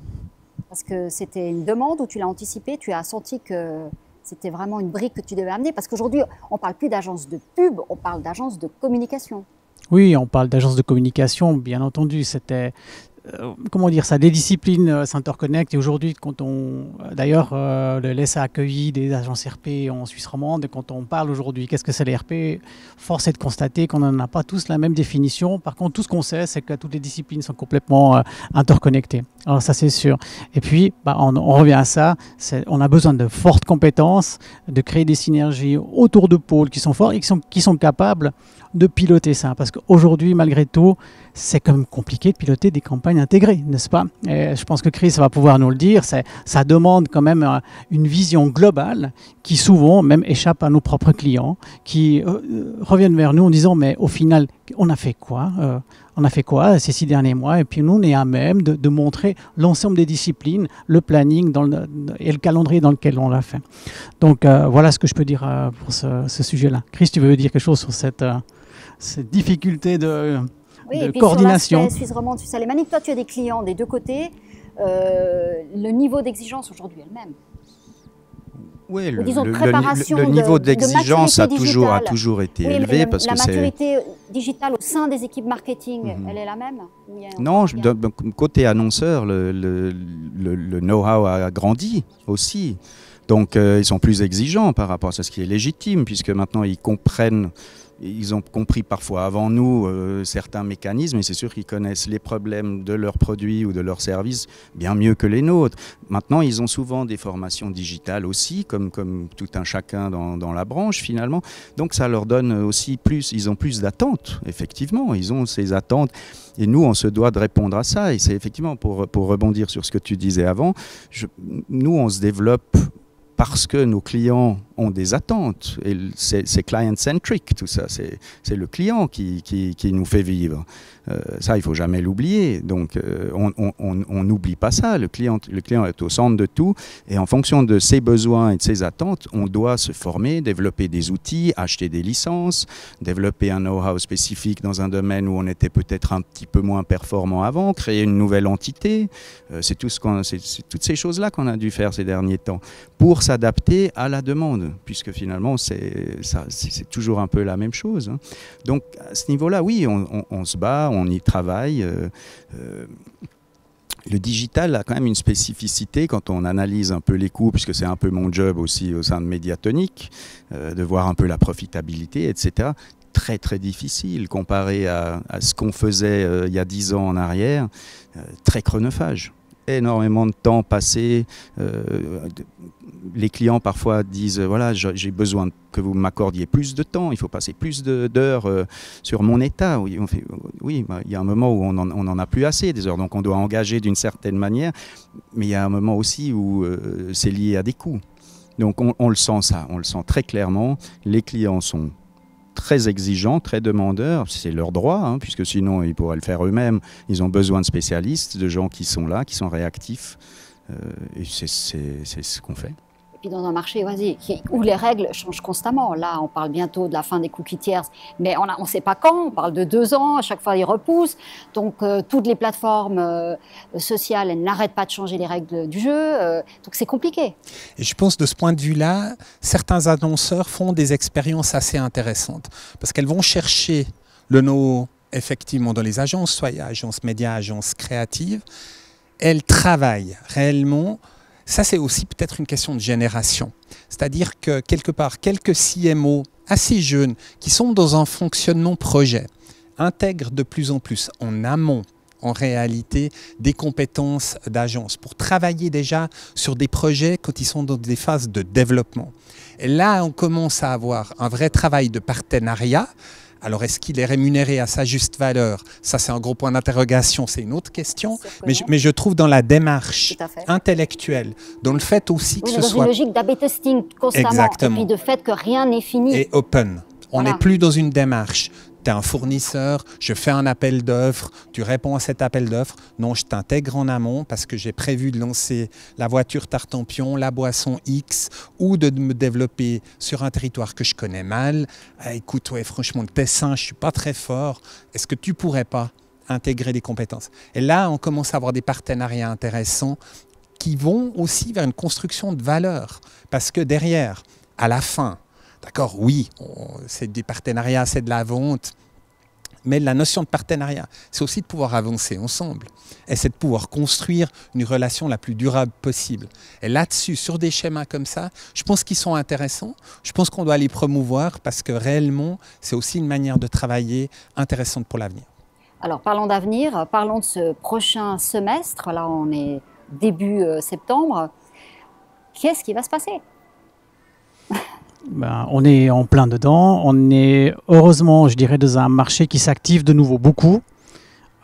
parce que c'était une demande où tu l'as anticipé, tu as senti que c'était vraiment une brique que tu devais amener parce qu'aujourd'hui, on ne parle plus d'agence de pub, on parle d'agence de communication. Oui, on parle d'agence de communication, bien entendu. C'était comment dire ça, les disciplines s'interconnectent et aujourd'hui, d'ailleurs, l'ESA a accueilli des agences RP en Suisse romande et quand on parle aujourd'hui, qu'est-ce que c'est les RP, force est de constater qu'on n'en a pas tous la même définition. Par contre, tout ce qu'on sait, c'est que toutes les disciplines sont complètement interconnectées. Alors ça, c'est sûr. Et puis, on revient à ça, on a besoin de fortes compétences, de créer des synergies autour de pôles qui sont forts et qui sont capables de piloter ça. Parce qu'aujourd'hui, malgré tout, c'est quand même compliqué de piloter des campagnes intégrées, n'est-ce pas? Et je pense que Chris va pouvoir nous le dire, ça demande quand même une vision globale qui souvent même échappe à nos propres clients, qui reviennent vers nous en disant mais au final, on a fait quoi ces 6 derniers mois? Et puis nous, on est à même de montrer l'ensemble des disciplines, le planning et le calendrier dans lequel on l'a fait. Donc voilà ce que je peux dire pour ce sujet-là. Chris, tu veux dire quelque chose sur cette difficulté de coordination? Sur Suisse romande, Suisse alémanique, toi tu as des clients des deux côtés. Le niveau d'exigence aujourd'hui est le même. Oui, le niveau d'exigence a toujours été élevé. La parce que maturité digitale au sein des équipes marketing, elle est la même? Non, côté annonceur, le know-how a grandi aussi. Donc ils sont plus exigeants par rapport à ce qui est légitime, puisque maintenant ils ont compris parfois avant nous certains mécanismes et c'est sûr qu'ils connaissent les problèmes de leurs produits ou de leurs services bien mieux que les nôtres. Maintenant, ils ont souvent des formations digitales aussi, comme tout un chacun dans la branche finalement. Donc ça leur donne aussi ils ont plus d'attentes, effectivement. Ils ont ces attentes et nous, on se doit de répondre à ça. Et c'est effectivement, pour rebondir sur ce que tu disais avant, nous, on se développe parce que nos clients ont des attentes. Et c'est client-centric, tout ça. C'est le client qui nous fait vivre. Ça, il ne faut jamais l'oublier. Donc, on n'oublie pas ça. Le client est au centre de tout. Et en fonction de ses besoins et de ses attentes, on doit se former, développer des outils, acheter des licences, développer un know-how spécifique dans un domaine où on était peut-être un petit peu moins performant avant, créer une nouvelle entité. C'est toutes ces choses-là qu'on a dû faire ces derniers temps pour s'adapter à la demande, puisque finalement, c'est toujours un peu la même chose. Donc, à ce niveau-là, oui, on se bat, on y travaille. Le digital a quand même une spécificité quand on analyse un peu les coûts, puisque c'est un peu mon job aussi au sein de Mediatonic, de voir un peu la profitabilité, etc. Très, très difficile comparé à ce qu'on faisait il y a 10 ans en arrière, très chronophage. Énormément de temps passé. Les clients parfois disent voilà, j'ai besoin que vous m'accordiez plus de temps, il faut passer plus d'heures sur mon état. Oui, il y a un moment où on n'en a plus assez des heures, donc on doit engager d'une certaine manière, mais il y a un moment aussi où c'est lié à des coûts. Donc on le sent ça, on le sent très clairement. Les clients sont très exigeants, très demandeurs, c'est leur droit, puisque sinon ils pourraient le faire eux-mêmes. Ils ont besoin de spécialistes, de gens qui sont là, qui sont réactifs, et c'est ce qu'on fait. Et puis dans un marché où les règles changent constamment. Là, on parle bientôt de la fin des cookies tiers, mais on ne sait pas quand, on parle de 2 ans, à chaque fois ils repoussent. Donc toutes les plateformes sociales, elles n'arrêtent pas de changer les règles du jeu, donc c'est compliqué. Et je pense de ce point de vue-là, certains annonceurs font des expériences assez intéressantes, parce qu'elles vont chercher le know effectivement dans les agences, soit agences médias, agences créatives, elles travaillent réellement. Ça, c'est aussi peut-être une question de génération. C'est-à-dire que, quelque part, quelques CMO assez jeunes qui sont dans un fonctionnement projet intègrent de plus en plus en amont, en réalité, des compétences d'agence pour travailler déjà sur des projets quand ils sont dans des phases de développement. Et là, on commence à avoir un vrai travail de partenariat. Alors, est-ce qu'il est rémunéré à sa juste valeur? Ça, c'est un gros point d'interrogation, c'est une autre question. Mais je trouve dans la démarche intellectuelle, dans le fait aussi que ce soit... dans une logique d'A/B testing constamment, exactement. Et puis de fait que rien n'est fini. Et open. On n'est plus dans une démarche. Tu es un fournisseur, je fais un appel d'offres, tu réponds à cet appel d'offres. Non, je t'intègre en amont parce que j'ai prévu de lancer la voiture Tartampion, la boisson X ou de me développer sur un territoire que je connais mal. Écoute, ouais, franchement, le Tessin, je ne suis pas très fort. Est-ce que tu ne pourrais pas intégrer des compétences? Et là, on commence à avoir des partenariats intéressants qui vont aussi vers une construction de valeur. Parce que derrière, à la fin, d'accord, oui, c'est des partenariats, c'est de la vente, Mais la notion de partenariat, c'est aussi de pouvoir avancer ensemble. Et c'est de pouvoir construire une relation la plus durable possible. Et là-dessus, sur des schémas comme ça, je pense qu'ils sont intéressants. Je pense qu'on doit les promouvoir parce que réellement, c'est aussi une manière de travailler intéressante pour l'avenir. Alors parlons d'avenir, parlons de ce prochain semestre. Là, on est début septembre. Qu'est-ce qui va se passer? Ben, on est en plein dedans. On est heureusement, je dirais, dans un marché qui s'active de nouveau beaucoup.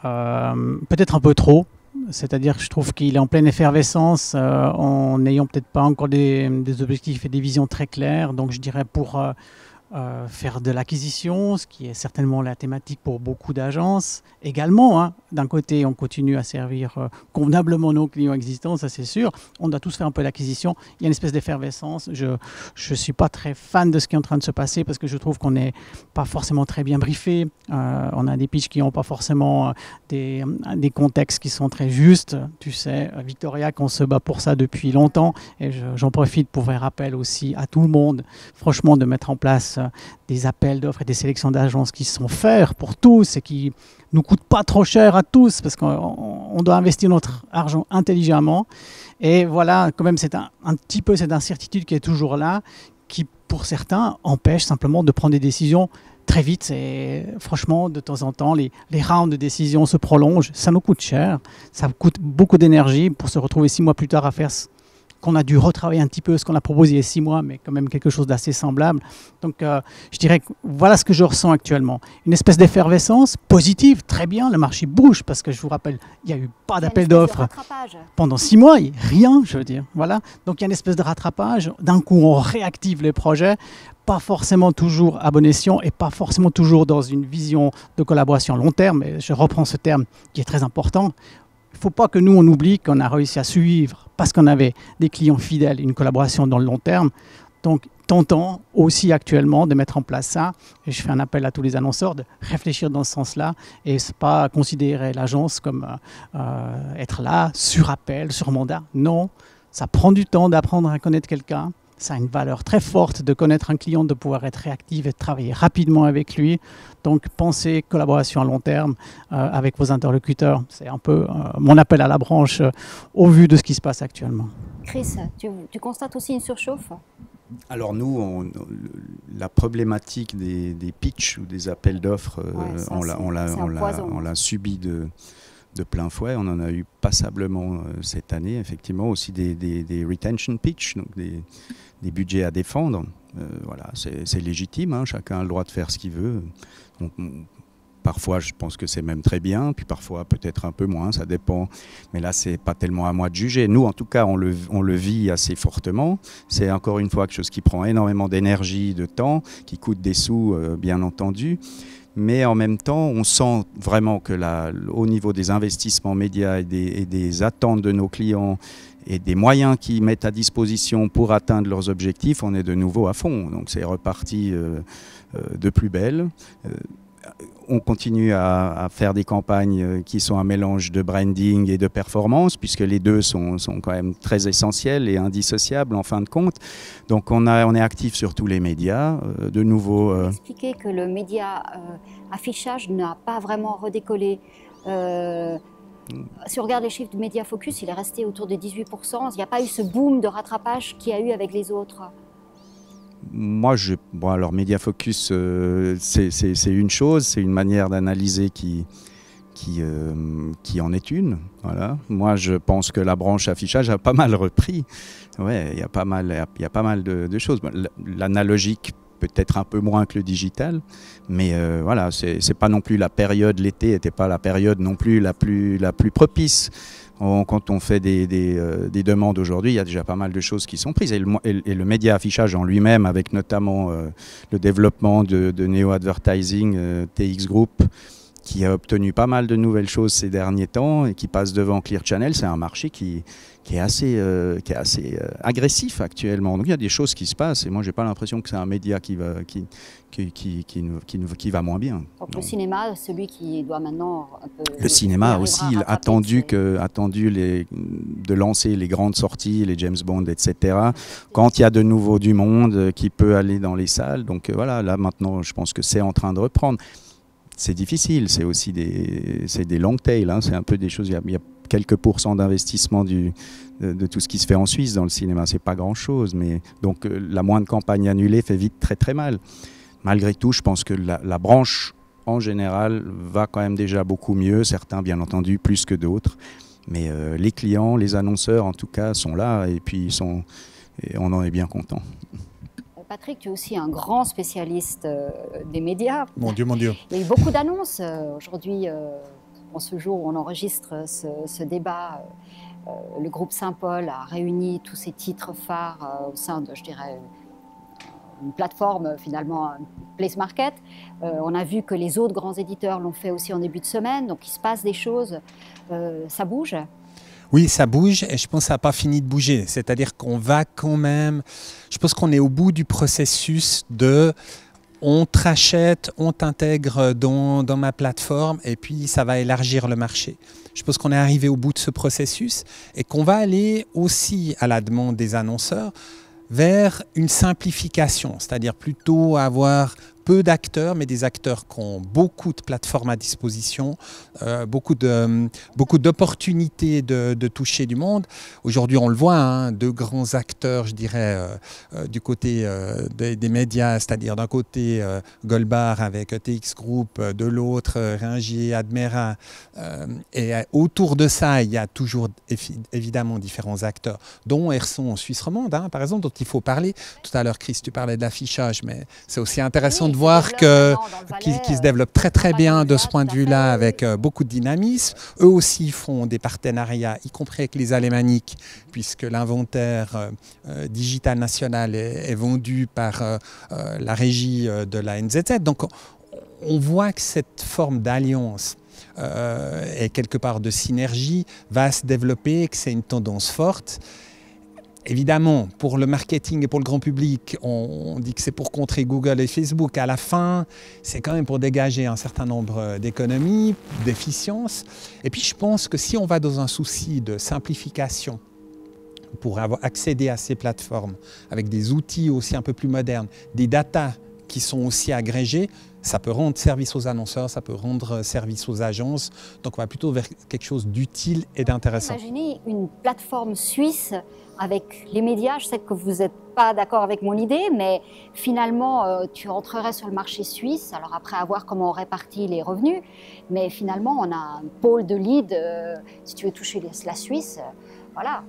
Peut-être un peu trop. C'est-à-dire que je trouve qu'il est en pleine effervescence en n'ayant peut-être pas encore des objectifs et des visions très claires. Donc je dirais pour faire de l'acquisition, ce qui est certainement la thématique pour beaucoup d'agences. Également, hein, d'un côté, on continue à servir convenablement nos clients existants, ça c'est sûr. On doit tous faire un peu d'acquisition. Il y a une espèce d'effervescence. Je ne suis pas très fan de ce qui est en train de se passer parce que je trouve qu'on n'est pas forcément très bien briefé. On a des pitchs qui n'ont pas forcément des contextes qui sont très justes. Tu sais, Victoria, qu'on se bat pour ça depuis longtemps. Et j'en profite pour faire appel aussi à tout le monde, franchement, de mettre en place des appels d'offres et des sélections d'agences qui sont faits pour tous et qui nous coûtent pas trop cher à tous parce qu'on doit investir notre argent intelligemment. Et voilà, quand même, c'est un petit peu cette incertitude qui est toujours là, qui pour certains empêche simplement de prendre des décisions très vite. Et franchement, de temps en temps, les rounds de décision se prolongent. Ça nous coûte cher, ça coûte beaucoup d'énergie pour se retrouver 6 mois plus tard à faire qu'on a dû retravailler un petit peu ce qu'on a proposé il y a 6 mois, mais quand même quelque chose d'assez semblable. Donc je dirais que voilà ce que je ressens actuellement. Une espèce d'effervescence positive, très bien, le marché bouge, parce que je vous rappelle, il n'y a eu pas d'appel d'offres pendant 6 mois, rien, je veux dire. Voilà. Donc il y a une espèce de rattrapage, d'un coup on réactive les projets, pas forcément toujours à bon escient et pas forcément toujours dans une vision de collaboration long terme, et je reprends ce terme qui est très important. Il ne faut pas que nous, on oublie qu'on a réussi à suivre parce qu'on avait des clients fidèles, une collaboration dans le long terme. Donc, tentons aussi actuellement de mettre en place ça. Et je fais un appel à tous les annonceurs de réfléchir dans ce sens-là et ce n'est pas considérer l'agence comme être là, sur appel, sur mandat. Non, ça prend du temps d'apprendre à connaître quelqu'un. Ça a une valeur très forte de connaître un client, de pouvoir être réactif et de travailler rapidement avec lui. Donc, pensez collaboration à long terme avec vos interlocuteurs. C'est un peu mon appel à la branche au vu de ce qui se passe actuellement. Chris, tu constates aussi une surchauffe? Alors nous, la problématique des pitchs ou des appels d'offres, on l'a subi de plein fouet. On en a eu passablement cette année, effectivement, aussi des retention pitch, donc des budgets à défendre. Voilà, c'est légitime, hein, chacun a le droit de faire ce qu'il veut. Parfois, je pense que c'est même très bien, puis parfois peut-être un peu moins, ça dépend. Mais là, c'est pas tellement à moi de juger. Nous, en tout cas, on le vit assez fortement. C'est encore une fois quelque chose qui prend énormément d'énergie, de temps, qui coûte des sous, bien entendu. Mais en même temps, on sent vraiment que au niveau des investissements médias et des attentes de nos clients et des moyens qu'ils mettent à disposition pour atteindre leurs objectifs, on est de nouveau à fond. Donc c'est reparti de plus belle. On continue à faire des campagnes qui sont un mélange de branding et de performance, puisque les deux sont quand même très essentiels et indissociables en fin de compte. Donc on est actif sur tous les médias. De nouveau... Expliquer que le média affichage n'a pas vraiment redécollé. Si on regarde les chiffres du Media Focus, il est resté autour de 18%. Il n'y a pas eu ce boom de rattrapage qu'il y a eu avec les autres. Moi, alors Media Focus, c'est une chose, c'est une manière d'analyser qui en est une. Voilà. Moi, je pense que la branche affichage a pas mal repris. Ouais, il y a pas mal de choses. L'analogique, peut-être un peu moins que le digital, mais voilà, c'est pas non plus la période, l'été n'était pas la période non plus la plus propice. Quand on fait des demandes aujourd'hui, il y a déjà pas mal de choses qui sont prises. Et le média affichage en lui-même, avec notamment le développement de Neo Advertising, TX Group, qui a obtenu pas mal de nouvelles choses ces derniers temps et qui passe devant Clear Channel, c'est un marché qui est assez agressif actuellement. Donc il y a des choses qui se passent et moi j'ai pas l'impression que c'est un média qui va moins bien. Donc le cinéma, celui qui doit maintenant un peu... Le cinéma aussi, attendu de lancer les grandes sorties, les James Bond, etc. Quand il y a de nouveau du monde qui peut aller dans les salles. Donc voilà, là maintenant je pense que c'est en train de reprendre. c'est difficile, c'est aussi des long tails, hein, c'est un peu des choses, il y a quelques pourcents d'investissement de tout ce qui se fait en Suisse dans le cinéma, c'est pas grand-chose, mais donc la moindre campagne annulée fait vite très très mal. Malgré tout, je pense que la branche en général va quand même déjà beaucoup mieux, certains bien entendu plus que d'autres, mais les clients, les annonceurs en tout cas sont là et puis et on en est bien content. Patrick, tu es aussi un grand spécialiste des médias. Mon Dieu, mon Dieu. Il y a eu beaucoup d'annonces aujourd'hui, en ce jour où on enregistre ce débat. Le groupe Saint-Paul a réuni tous ses titres phares au sein de, je dirais, une plateforme, finalement, Place Market. On a vu que les autres grands éditeurs l'ont fait aussi en début de semaine, donc il se passe des choses, ça bouge. Oui, ça bouge et je pense que ça n'a pas fini de bouger. C'est-à-dire qu'on va quand même... Je pense qu'on est au bout du processus de... On te rachète, on t'intègre dans ma plateforme et puis ça va élargir le marché. Je pense qu'on est arrivé au bout de ce processus et qu'on va aller aussi, à la demande des annonceurs, vers une simplification, c'est-à-dire plutôt avoir peu d'acteurs, mais des acteurs qui ont beaucoup de plateformes à disposition, beaucoup d'opportunités de toucher du monde. Aujourd'hui, on le voit, hein, deux grands acteurs, je dirais, du côté des médias, c'est-à-dire d'un côté Goldbar avec TX Group, de l'autre Ringier, Admera. Et autour de ça, il y a toujours évidemment différents acteurs, dont Erson en Suisse romande, hein, par exemple, dont il faut parler. Tout à l'heure, Chris, tu parlais de l'affichage, mais c'est aussi intéressant de voir qu'ils se développent très très bien de ce point de vue-là, avec beaucoup de dynamisme. Eux aussi font des partenariats, y compris avec les Alémaniques, puisque l'inventaire digital national est vendu par la régie de la NZZ. Donc on voit que cette forme d'alliance et quelque part de synergie va se développer, que c'est une tendance forte. Évidemment, pour le marketing et pour le grand public, on dit que c'est pour contrer Google et Facebook. À la fin, c'est quand même pour dégager un certain nombre d'économies, d'efficience. Et puis je pense que si on va dans un souci de simplification pour accéder à ces plateformes avec des outils aussi un peu plus modernes, des datas qui sont aussi agrégées, ça peut rendre service aux annonceurs, ça peut rendre service aux agences. Donc on va plutôt vers quelque chose d'utile et d'intéressant. Imaginez une plateforme suisse avec les médias. Je sais que vous n'êtes pas d'accord avec mon idée, mais finalement, tu entrerais sur le marché suisse. Alors après, à voir comment on répartit les revenus. Mais finalement, on a un pôle de lead. Si tu veux toucher la Suisse, voilà.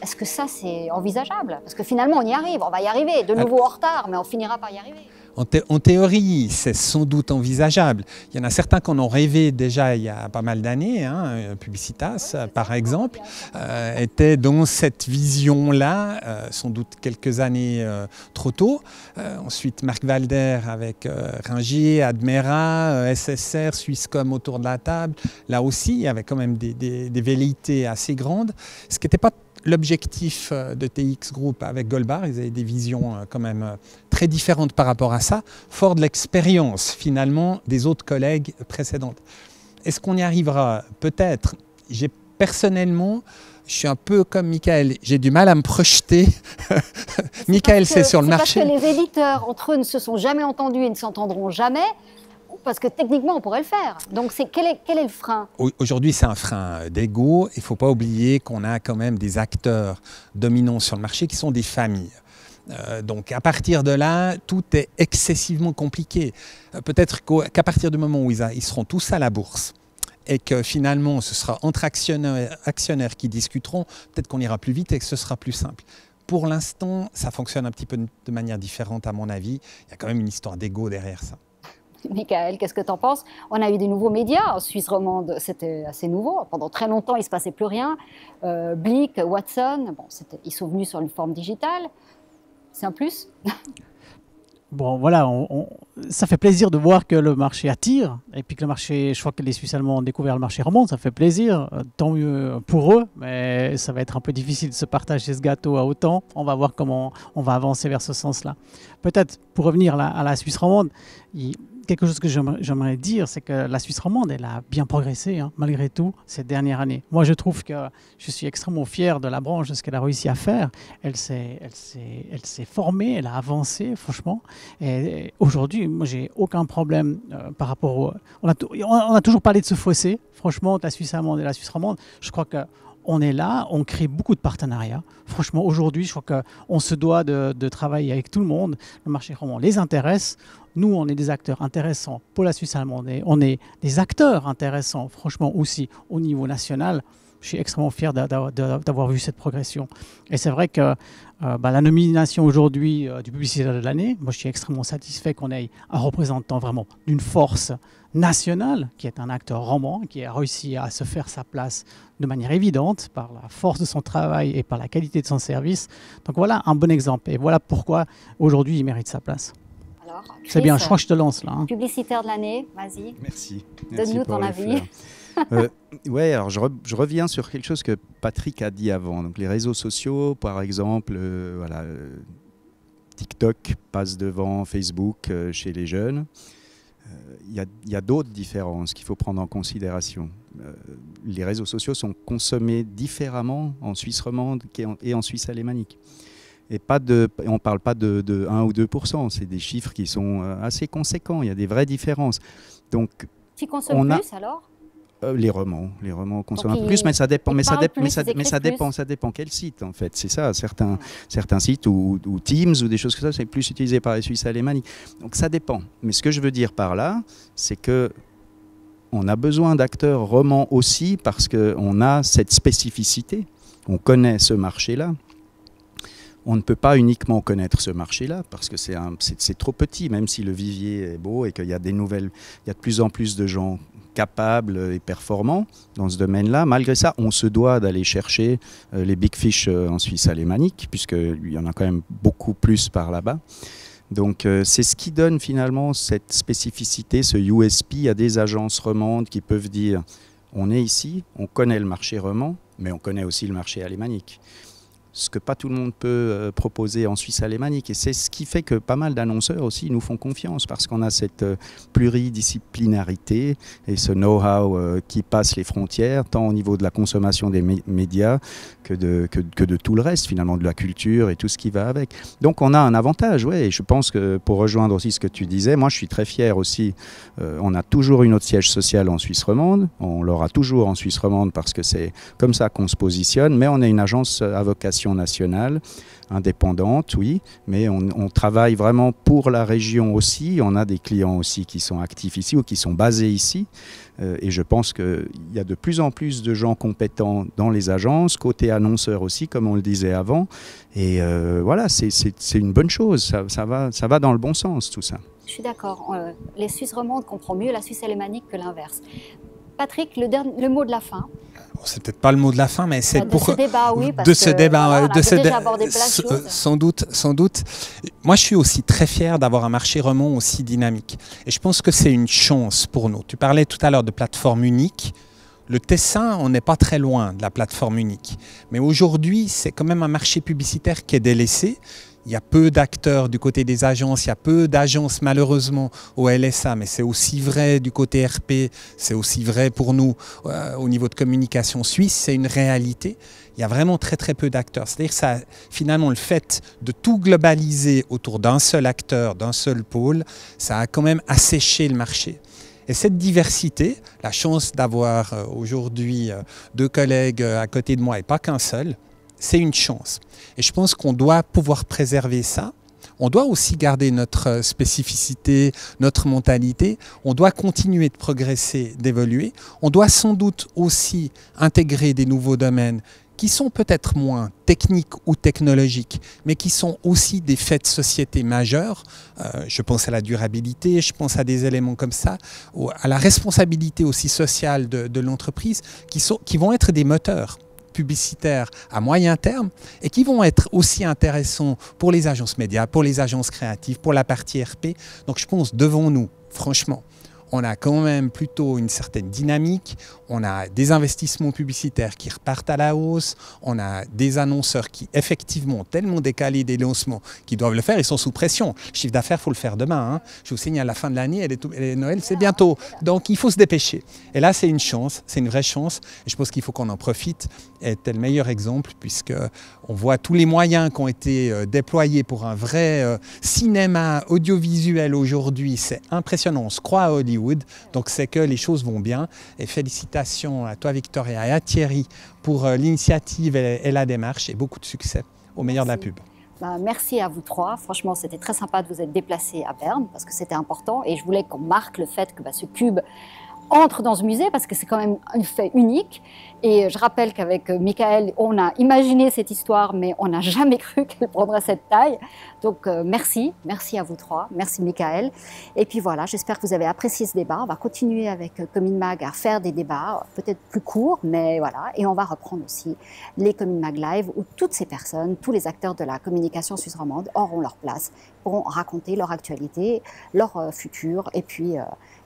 Est-ce que ça, c'est envisageable? Parce que finalement, on y arrive. On va y arriver. De nouveau en retard, mais on finira par y arriver. En théorie, c'est sans doute envisageable. Il y en a certains qui en ont rêvé déjà il y a pas mal d'années. Hein. Publicitas, par exemple, était dans cette vision-là, sans doute quelques années trop tôt. Ensuite, Marc Valder avec Ringier, Admera, SSR, Swisscom autour de la table. Là aussi, il y avait quand même des velléités assez grandes. Ce qui n'était pas l'objectif de TX Group avec Goldbar. Ils avaient des visions quand même très différentes par rapport à ça, fort de l'expérience finalement des autres collègues précédentes. Est-ce qu'on y arrivera? Peut-être. Personnellement, je suis un peu comme Michael, j'ai du mal à me projeter. Michael, c'est sur le marché. Parce que les éditeurs, entre eux, ne se sont jamais entendus et ne s'entendront jamais. Parce que techniquement, on pourrait le faire. Donc, quel est le frein? Aujourd'hui, c'est un frein d'ego. Il ne faut pas oublier qu'on a quand même des acteurs dominants sur le marché qui sont des familles. Donc, à partir de là, tout est excessivement compliqué. Peut-être qu'à partir du moment où ils seront tous à la bourse et que finalement, ce sera entre actionnaires qui discuteront, peut-être qu'on ira plus vite et que ce sera plus simple. Pour l'instant, ça fonctionne un petit peu de manière différente, à mon avis. Il y a quand même une histoire d'ego derrière ça. Michael, qu'est-ce que tu en penses? On a eu des nouveaux médias. En Suisse romande, c'était assez nouveau. Pendant très longtemps, il ne se passait plus rien. Blick, Watson, bon, ils sont venus sur une forme digitale. C'est un plus. Bon, voilà, ça fait plaisir de voir que le marché attire. Et puis que le marché, je crois que les Suisses allemands ont découvert le marché romand, ça fait plaisir. Tant mieux pour eux, mais ça va être un peu difficile de se partager ce gâteau à autant. On va voir comment on va avancer vers ce sens-là. Peut-être, pour revenir à la Suisse romande, quelque chose que j'aimerais dire, c'est que la Suisse romande, elle a bien progressé, hein, malgré tout, ces dernières années. Moi, je trouve que je suis extrêmement fier de la branche, de ce qu'elle a réussi à faire. Elle s'est formée, elle a avancé, franchement. Et aujourd'hui, moi, j'ai aucun problème par rapport au... On a toujours parlé de ce fossé, franchement, la Suisse allemande et la Suisse romande. Je crois que on est là, on crée beaucoup de partenariats. Franchement, aujourd'hui, je crois qu'on se doit de travailler avec tout le monde. Le marché romand les intéresse. Nous, on est des acteurs intéressants pour la Suisse allemande. Et on est des acteurs intéressants, franchement, aussi au niveau national. Je suis extrêmement fier d'avoir vu cette progression. Et c'est vrai que la nomination aujourd'hui du publicitaire de l'année, moi, je suis extrêmement satisfait qu'on ait un représentant vraiment d'une force nationale, qui est un acteur roman, qui a réussi à se faire sa place de manière évidente par la force de son travail et par la qualité de son service. Donc voilà un bon exemple. Et voilà pourquoi aujourd'hui il mérite sa place. C'est bien, je crois que je te lance là. Hein. Publicitaire de l'année, vas-y. Merci. Donne-nous ton avis. Oui, alors je reviens sur quelque chose que Patrick a dit avant. Donc les réseaux sociaux, par exemple, TikTok passe devant Facebook chez les jeunes. Il y a d'autres différences qu'il faut prendre en considération. Les réseaux sociaux sont consommés différemment en Suisse romande et en Suisse alémanique. Et on ne parle pas de 1 ou 2%, c'est des chiffres qui sont assez conséquents, il y a des vraies différences. Donc, qui consomme plus alors? Les romans consomment un peu plus, mais ça dépend. Ça dépend quel site en fait. C'est ça. Certains sites ou Teams ou des choses comme ça, c'est plus utilisé par les Suisses alémaniques. Donc ça dépend. Mais ce que je veux dire par là, c'est que on a besoin d'acteurs romans aussi parce qu'on a cette spécificité. On connaît ce marché-là. On ne peut pas uniquement connaître ce marché-là parce que c'est trop petit, même si le vivier est beau et qu'il y a il y a de plus en plus de gens capables et performants dans ce domaine-là. Malgré ça, on se doit d'aller chercher les big fish en Suisse alémanique, puisqu'il y en a quand même beaucoup plus par là-bas. Donc c'est ce qui donne finalement cette spécificité, ce USP à des agences romandes qui peuvent dire on est ici, on connaît le marché roman, mais on connaît aussi le marché alémanique. Ce que pas tout le monde peut proposer en Suisse alémanique. Et c'est ce qui fait que pas mal d'annonceurs aussi nous font confiance parce qu'on a cette pluridisciplinarité et ce know-how qui passe les frontières, tant au niveau de la consommation des médias que de tout le reste, finalement, de la culture et tout ce qui va avec. Donc on a un avantage, ouais. Et je pense que pour rejoindre aussi ce que tu disais, moi je suis très fier aussi. On a toujours eu notre siège social en Suisse romande. On l'aura toujours en Suisse romande parce que c'est comme ça qu'on se positionne. Mais on est une agence à vocation nationale, indépendante, oui, mais on travaille vraiment pour la région aussi. On a des clients aussi qui sont actifs ici ou qui sont basés ici. Et je pense qu'il y a de plus en plus de gens compétents dans les agences, côté annonceurs aussi, comme on le disait avant. Et voilà, c'est une bonne chose. Ça va dans le bon sens, tout ça. Je suis d'accord. Les Suisses romandes comprennent mieux la Suisse alémanique que l'inverse. Patrick, le mot de la fin. C'est peut-être pas le mot de la fin, mais c'est pour... De ce débat, oui, parce de ce débat, que, déjà abordé plein de choses. Sans doute. Moi, je suis aussi très fier d'avoir un marché romand aussi dynamique. Et je pense que c'est une chance pour nous. Tu parlais tout à l'heure de plateforme unique. Le Tessin, on n'est pas très loin de la plateforme unique. Mais aujourd'hui, c'est quand même un marché publicitaire qui est délaissé. Il y a peu d'acteurs du côté des agences, il y a peu d'agences malheureusement au LSA, mais c'est aussi vrai du côté RP, c'est aussi vrai pour nous au niveau de communication suisse, c'est une réalité. Il y a vraiment très très peu d'acteurs. C'est-à-dire que ça, finalement le fait de tout globaliser autour d'un seul acteur, d'un seul pôle, ça a quand même asséché le marché. Et cette diversité, la chance d'avoir aujourd'hui 2 collègues à côté de moi et pas qu'un seul, c'est une chance. Et je pense qu'on doit pouvoir préserver ça. On doit aussi garder notre spécificité, notre mentalité. On doit continuer de progresser, d'évoluer. On doit sans doute aussi intégrer des nouveaux domaines qui sont peut-être moins techniques ou technologiques, mais qui sont aussi des faits de société majeurs. Je pense à la durabilité, je pense à des éléments comme ça, à la responsabilité aussi sociale de l'entreprise, qui vont être des moteurs publicitaires à moyen terme et qui vont être aussi intéressants pour les agences médias, pour les agences créatives, pour la partie RP. Donc je pense, devant nous, franchement, on a quand même plutôt une certaine dynamique, on a des investissements publicitaires qui repartent à la hausse, on a des annonceurs qui effectivement ont tellement décalé des lancements qu'ils doivent le faire, ils sont sous pression. Le chiffre d'affaires, il faut le faire demain. Hein. Je vous signale, à la fin de l'année, et Noël, c'est bientôt. Donc il faut se dépêcher. Et là, c'est une chance, c'est une vraie chance. Et je pense qu'il faut qu'on en profite. Et c'est le meilleur exemple, puisqu'on voit tous les moyens qui ont été déployés pour un vrai cinéma audiovisuel aujourd'hui. C'est impressionnant, on se croit à Hollywood. Donc c'est que les choses vont bien. Et félicitations à toi, Victoria, et à Thierry pour l'initiative et la démarche. Et beaucoup de succès au meilleur de la pub. Merci à vous trois. Franchement, c'était très sympa de vous être déplacés à Berne parce que c'était important. Et je voulais qu'on marque le fait que ce cube entre dans ce musée parce que c'est quand même un fait unique. Et je rappelle qu'avec Michael, on a imaginé cette histoire, mais on n'a jamais cru qu'elle prendrait cette taille. Donc merci à vous trois, merci Michael. Et puis voilà, j'espère que vous avez apprécié ce débat. On va continuer avec CommunMag à faire des débats, peut-être plus courts, mais voilà. Et on va reprendre aussi les CommunMag Live où toutes ces personnes, tous les acteurs de la communication suisse romande auront leur place, pourront raconter leur actualité, leur futur, et puis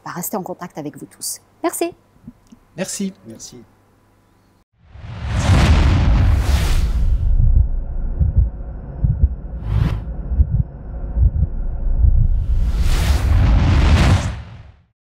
rester en contact avec vous tous. Merci. Merci. Merci.